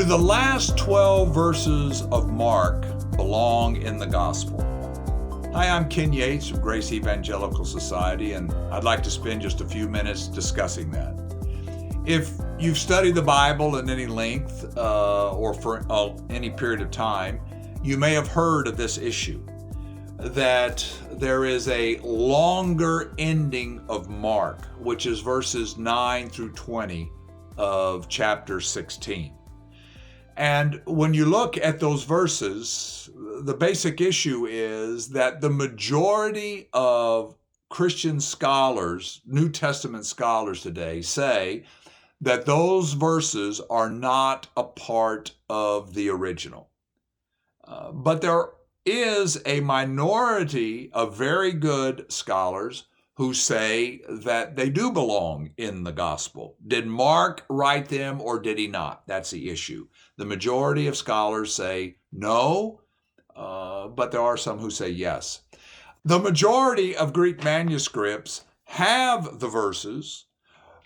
Do the last 12 verses of Mark belong in the gospel? Hi, I'm Ken Yates of Grace Evangelical Society, and I'd like to spend just a few minutes discussing that. If you've studied the Bible at any length or for any period of time, you may have heard of this issue, that there is a longer ending of Mark, which is verses 9 through 20 of chapter 16. And when you look at those verses, the basic issue is that the majority of Christian scholars, New Testament scholars today, say that those verses are not a part of the original. But there is a minority of very good scholars who say that they do belong in the gospel. Did Mark write them or did he not? That's the issue. The majority of scholars say no, but there are some who say yes. The majority of Greek manuscripts have the verses,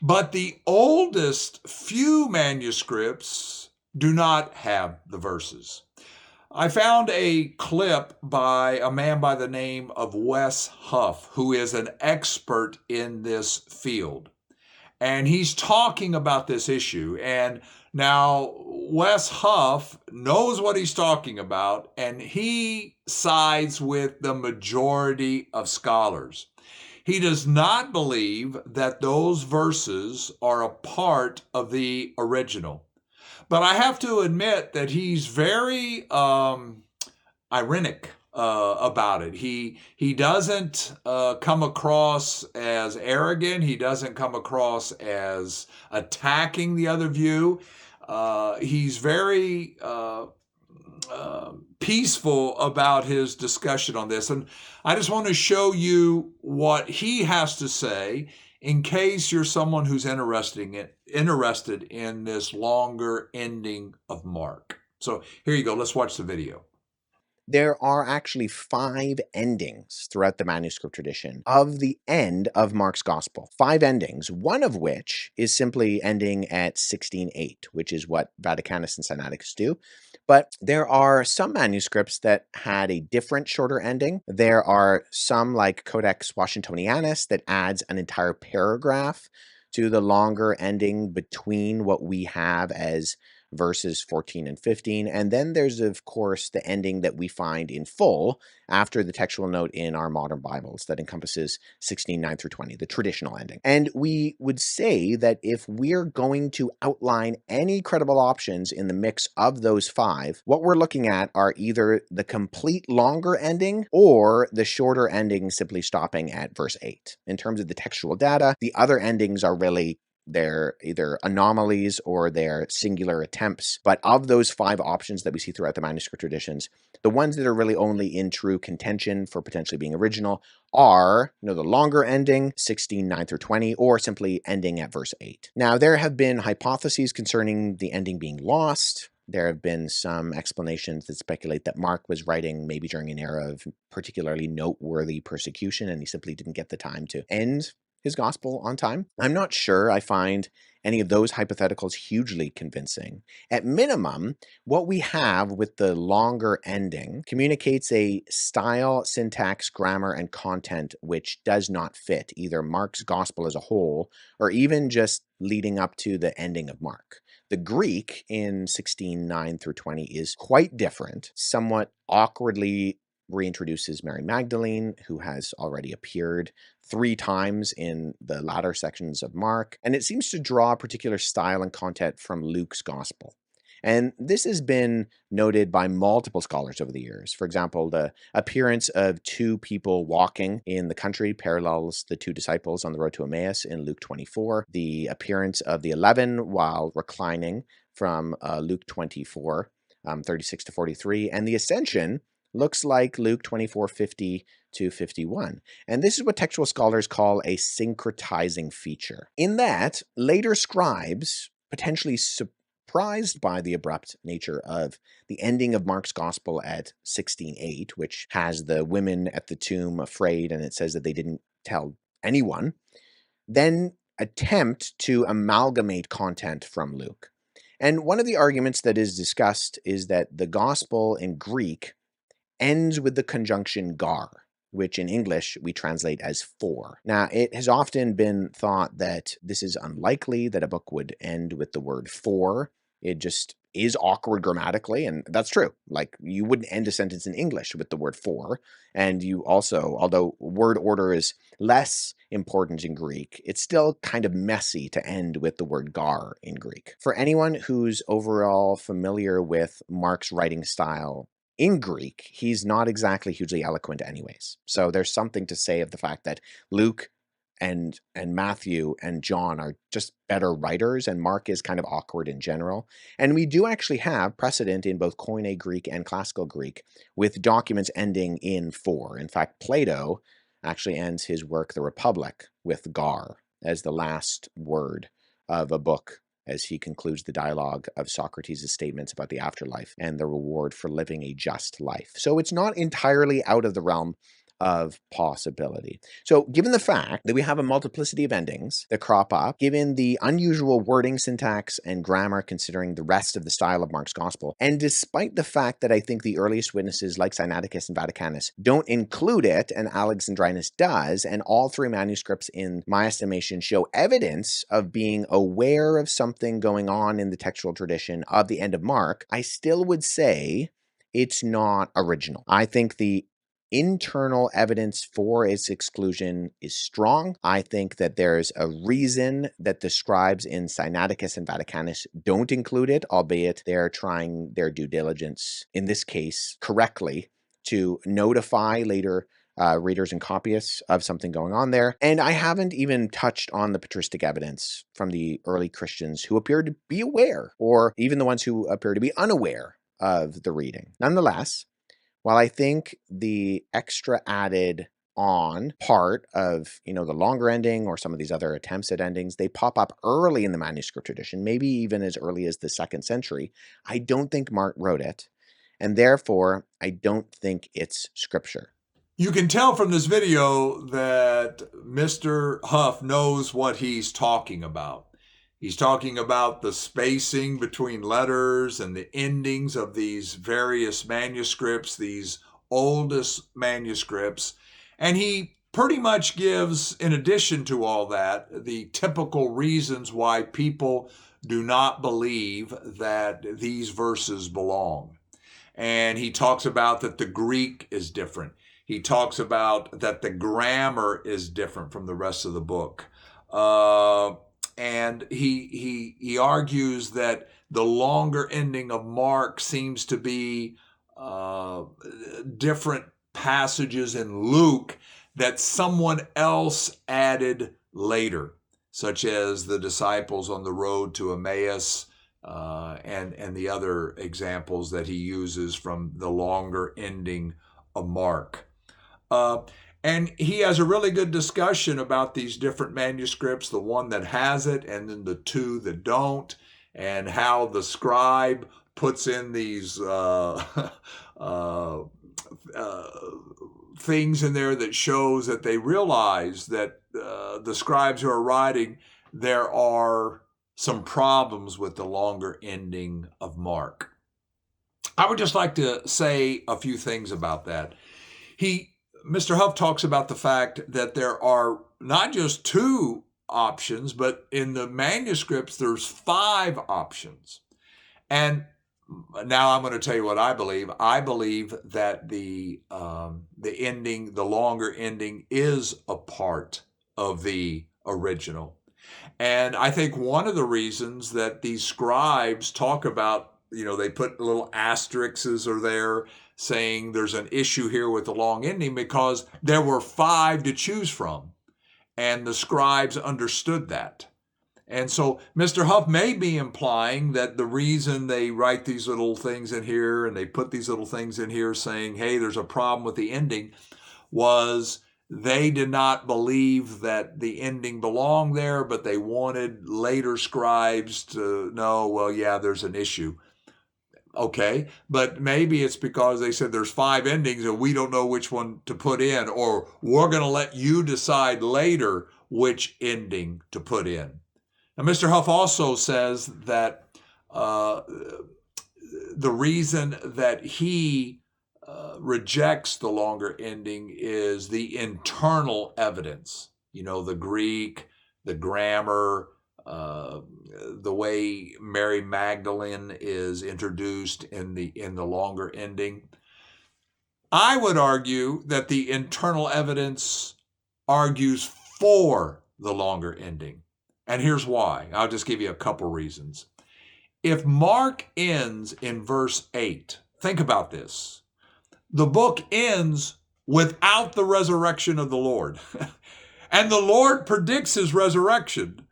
but the oldest few manuscripts do not have the verses. I found a clip by a man by the name of Wes Huff, who is an expert in this field. And he's talking about this issue. And now Wes Huff knows what he's talking about, and he sides with the majority of scholars. He does not believe that those verses are a part of the original. But I have to admit that he's very ironic about it. He doesn't come across as arrogant. He doesn't come across as attacking the other view. He's very peaceful about his discussion on this. And I just want to show you what he has to say in case you're someone who's interested in this longer ending of Mark. So here you go. Let's watch the video. There are actually 5 endings throughout the manuscript tradition of the end of Mark's gospel. 5 endings, one of which is simply ending at 16:8, which is what Vaticanus and Sinaiticus do. But there are some manuscripts that had a different, shorter ending. There are some, like Codex Washingtonianus, that adds an entire paragraph to the longer ending between what we have as verses 14 and 15. And then there's, of course, the ending that we find in full after the textual note in our modern Bibles that encompasses 16:9 through 20, the traditional ending. And we would say that if we're going to outline any credible options in the mix of those 5, what we're looking at are either the complete longer ending or the shorter ending simply stopping at verse 8. In terms of the textual data, the other endings are really they're either anomalies or they're singular attempts. But of those 5 options that we see throughout the manuscript traditions, the ones that are really only in true contention for potentially being original are, the longer ending, 16:9 through 20, or simply ending at verse 8. Now, there have been hypotheses concerning the ending being lost. There have been some explanations that speculate that Mark was writing maybe during an era of particularly noteworthy persecution, and he simply didn't get the time to end his gospel on time. I'm not sure I find any of those hypotheticals hugely convincing. At minimum, what we have with the longer ending communicates a style, syntax, grammar, and content which does not fit either Mark's gospel as a whole or even just leading up to the ending of Mark. The Greek in 16:9 through 20 is quite different, somewhat awkwardly reintroduces Mary Magdalene, who has already appeared 3 times in the latter sections of Mark, and it seems to draw a particular style and content from Luke's gospel. And this has been noted by multiple scholars over the years. For example, the appearance of 2 people walking in the country parallels the 2 disciples on the road to Emmaus in Luke 24. The appearance of the 11 while reclining from Luke 24, 36 to 43, and the ascension looks like Luke 24:50 to 51. And this is what textual scholars call a syncretizing feature. In that, later scribes, potentially surprised by the abrupt nature of the ending of Mark's gospel at 16:8, which has the women at the tomb afraid, and it says that they didn't tell anyone, then attempt to amalgamate content from Luke. And one of the arguments that is discussed is that the gospel in Greek ends with the conjunction gar, which in English we translate as for. Now, it has often been thought that this is unlikely that a book would end with the word for. It just is awkward grammatically, and that's true. Like, you wouldn't end a sentence in English with the word for. And you also, although word order is less important in Greek, it's still kind of messy to end with the word gar in Greek. For anyone who's overall familiar with Mark's writing style in Greek, he's not exactly hugely eloquent anyways. So there's something to say of the fact that Luke and Matthew and John are just better writers, and Mark is kind of awkward in general. And we do actually have precedent in both Koine Greek and Classical Greek with documents ending in for. In fact, Plato actually ends his work, The Republic, with gar as the last word of a book, as he concludes the dialogue of Socrates' statements about the afterlife and the reward for living a just life. So it's not entirely out of the realm of possibility. So given the fact that we have a multiplicity of endings that crop up, given the unusual wording, syntax, and grammar considering the rest of the style of Mark's gospel, and despite the fact that I think the earliest witnesses like Sinaiticus and Vaticanus don't include it, and Alexandrinus does, and all three manuscripts in my estimation show evidence of being aware of something going on in the textual tradition of the end of Mark, I still would say it's not original. I think the internal evidence for its exclusion is strong. I think that there's a reason that the scribes in Sinaiticus and Vaticanus don't include it, albeit they're trying their due diligence, in this case, correctly, to notify later readers and copyists of something going on there. And I haven't even touched on the patristic evidence from the early Christians who appear to be aware, or even the ones who appear to be unaware of the reading. Nonetheless, while I think the extra added on part of, the longer ending or some of these other attempts at endings, they pop up early in the manuscript tradition, maybe even as early as the 2nd century, I don't think Mark wrote it, and therefore I don't think it's scripture. You can tell from this video that Mr. Huff knows what he's talking about. He's talking about the spacing between letters and the endings of these various manuscripts, these oldest manuscripts. And he pretty much gives, in addition to all that, the typical reasons why people do not believe that these verses belong. And he talks about that the Greek is different. He talks about that the grammar is different from the rest of the book. And he argues that the longer ending of Mark seems to be different passages in Luke that someone else added later, such as the disciples on the road to Emmaus, and the other examples that he uses from the longer ending of Mark. And he has a really good discussion about these different manuscripts, the one that has it and then the two that don't, and how the scribe puts in these things in there that shows that they realize that the scribes who are writing, there are some problems with the longer ending of Mark. I would just like to say a few things about that. Mr. Huff talks about the fact that there are not just 2 options, but in the manuscripts, there's 5 options. And now I'm going to tell you what I believe. I believe that the ending, the longer ending, is a part of the original. And I think one of the reasons that these scribes talk about, they put little asterisks are there saying there's an issue here with the long ending, because there were 5 to choose from. And the scribes understood that. And so Mr. Huff may be implying that the reason they write these little things in here and they put these little things in here saying, hey, there's a problem with the ending, was they did not believe that the ending belonged there, but they wanted later scribes to know, well, yeah, there's an issue. Okay, but maybe it's because they said there's 5 endings and we don't know which one to put in, or we're going to let you decide later which ending to put in. Now, Mr. Huff also says that the reason that he rejects the longer ending is the internal evidence. You know, the Greek, the grammar, the way Mary Magdalene is introduced in the longer ending. I would argue that the internal evidence argues for the longer ending. And here's why. I'll just give you a couple reasons. If Mark ends in verse 8, think about this. The book ends without the resurrection of the Lord. And the Lord predicts his resurrection.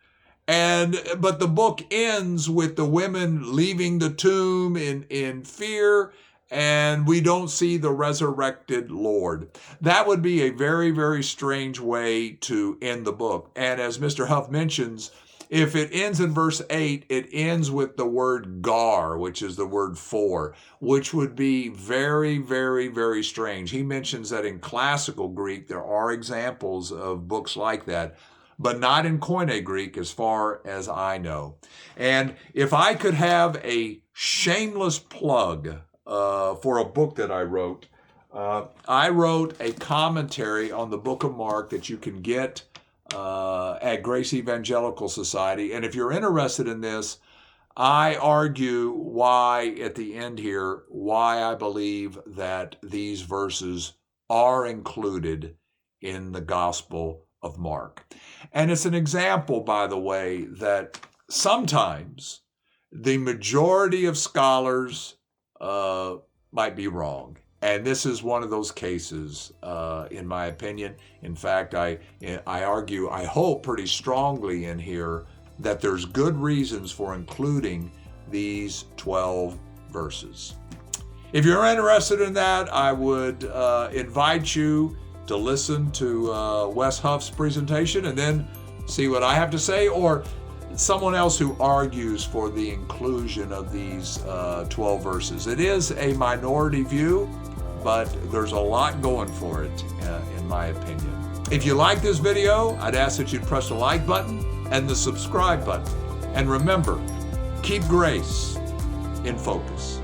But the book ends with the women leaving the tomb in fear, and we don't see the resurrected Lord. That would be a very, very strange way to end the book. And as Mr. Huff mentions, if it ends in verse 8, it ends with the word gar, which is the word for, which would be very, very, very strange. He mentions that in classical Greek, there are examples of books like that, but not in Koine Greek as far as I know. And if I could have a shameless plug for a book that I wrote a commentary on the book of Mark that you can get at Grace Evangelical Society. And if you're interested in this, I argue why, at the end here, why I believe that these verses are included in the Gospel of Mark. And it's an example, by the way, that sometimes the majority of scholars might be wrong. And this is one of those cases, in my opinion. In fact, I argue, I hope pretty strongly in here that there's good reasons for including these 12 verses. If you're interested in that, I would invite you to listen to Wes Huff's presentation and then see what I have to say, or someone else who argues for the inclusion of these 12 verses. It is a minority view, but there's a lot going for it, in my opinion. If you like this video, I'd ask that you'd press the like button and the subscribe button. And remember, keep grace in focus.